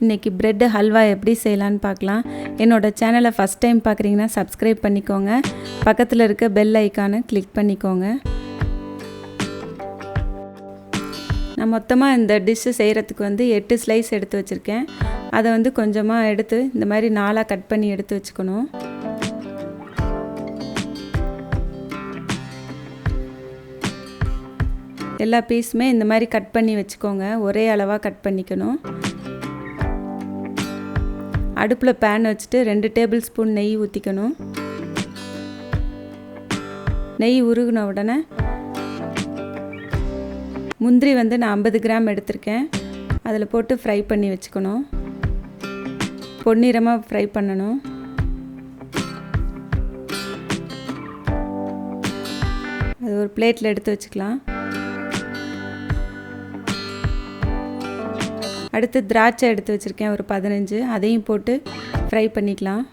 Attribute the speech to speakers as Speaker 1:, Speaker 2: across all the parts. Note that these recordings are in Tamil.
Speaker 1: இன்றைக்கி பிரெட் ஹல்வா எப்படி செய்யலான்னு பார்க்கலாம். என்னோடய சேனலை ஃபஸ்ட் டைம் பார்க்குறீங்கன்னா சப்ஸ்கிரைப் பண்ணிக்கோங்க. பக்கத்தில் இருக்க பெல் ஐக்கானை கிளிக் பண்ணிக்கோங்க. நான் மொத்தமாக இந்த டிஷ்ஷு செய்கிறதுக்கு 8 ஸ்லைஸ் எடுத்து வச்சுருக்கேன். அதை கொஞ்சமாக எடுத்து இந்த மாதிரி 4ஆக கட் பண்ணி எடுத்து வச்சுக்கணும். எல்லா பீஸுமே இந்த மாதிரி கட் பண்ணி வச்சுக்கோங்க. ஒரே அளவாக கட் பண்ணிக்கணும். அடுப்பில் பேன் வச்சுட்டு 2 டேபிள் ஸ்பூன் நெய் ஊற்றிக்கணும். நெய் உருகின உடனே முந்திரி நான் 50 கிராம் எடுத்திருக்கேன். அதில் போட்டு ஃப்ரை பண்ணி வச்சுக்கணும். பொன்னிறமாக ஃப்ரை பண்ணணும். அது ஒரு பிளேட்டில் எடுத்து வச்சுக்கலாம். அடுத்து திராட்சை எடுத்து வச்சுருக்கேன் ஒரு 15, அதையும் போட்டு ஃப்ரை பண்ணிக்கலாம்.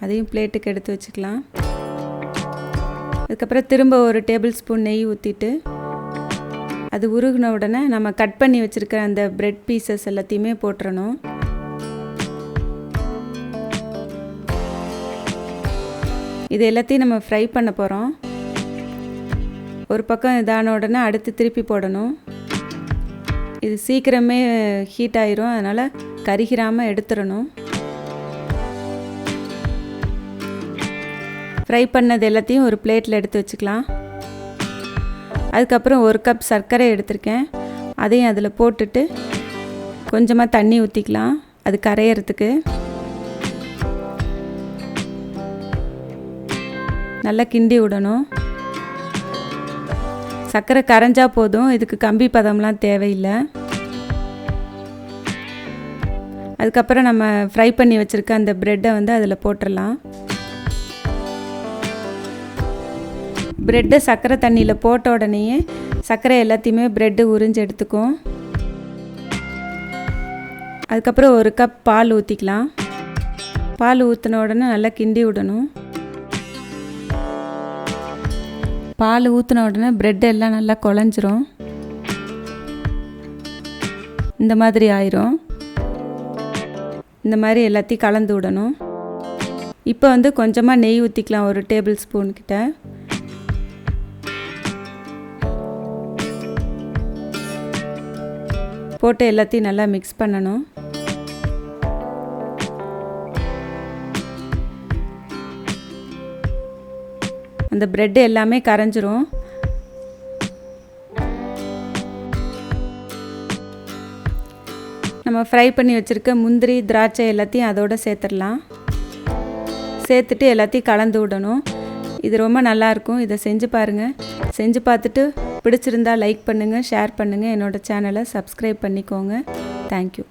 Speaker 1: அதையும் பிளேட்டுக்கு எடுத்து வச்சுக்கலாம். அதுக்கப்புறம் திரும்ப ஒரு டேபிள் ஸ்பூன் நெய் ஊற்றிட்டு அது உருகின உடனே நம்ம கட் பண்ணி வச்சுருக்கிற அந்த பிரெட் பீசஸ் எல்லாத்தையுமே போட்டுறணும். இது எல்லாத்தையும் நம்ம ஃப்ரை பண்ண போகிறோம். ஒரு பக்கம் இதான உடனே அடுத்து திருப்பி போடணும். இது சீக்கிரமே ஹீட் ஆயிரும், அதனால் கருகிராமல் எடுத்துடணும். ஃப்ரை பண்ணது எல்லாத்தையும் ஒரு பிளேட்டில் எடுத்து வச்சுக்கலாம். அதுக்கப்புறம் 1 கப் சர்க்கரை எடுத்திருக்கேன். அதையும் அதில் போட்டுட்டு கொஞ்சமாக தண்ணி ஊற்றிக்கலாம், அது கரையிறதுக்கு. நல்லா கிண்டி விடணும். சர்க்கரை கரைஞ்சா போதும், இதுக்கு கம்பி பதம்லாம் தேவையில்லை. அதுக்கப்புறம் நம்ம ஃப்ரை பண்ணி வச்சுருக்க அந்த ப்ரெட்டை அதில் போட்டுடலாம். ப்ரெட்டை சர்க்கரை தண்ணியில் போட்ட உடனேயே சர்க்கரை எல்லாத்தையுமே ப்ரெட்டு உறிஞ்சு எடுத்துக்கும். அதுக்கப்புறம் 1 கப் பால் ஊற்றிக்கலாம். பால் ஊற்றின உடனே நல்லா கிண்டி விடணும். பால் ஊற்றின உடனே ப்ரெட் எல்லாம் நல்லா குழஞ்சிரும். இந்த மாதிரி ஆயிரும். இந்த மாதிரி எல்லாத்தையும் கலந்து விடணும். இப்போ கொஞ்சமாக நெய் ஊற்றிக்கலாம், ஒரு டேபிள் ஸ்பூன் கிட்ட. போட்டு எல்லாத்தையும் நல்லா மிக்ஸ் பண்ணணும். அந்த ப்ரெட் எல்லாமே கரைஞ்சிரும். நம்ம ஃப்ரை பண்ணி வச்சுருக்க முந்திரி திராட்சை எல்லாத்தையும் அதோடு சேர்த்துடலாம். சேர்த்துட்டு எல்லாத்தையும் கலந்து விடணும். இது ரொம்ப நல்லாயிருக்கும். இதை செஞ்சு பாருங்கள். செஞ்சு பார்த்துட்டு பிடிச்சிருந்தா லைக் பண்ணுங்கள், ஷேர் பண்ணுங்கள். என்னோடய சேனலை சப்ஸ்கிரைப் பண்ணிக்கோங்க. தேங்க்யூ.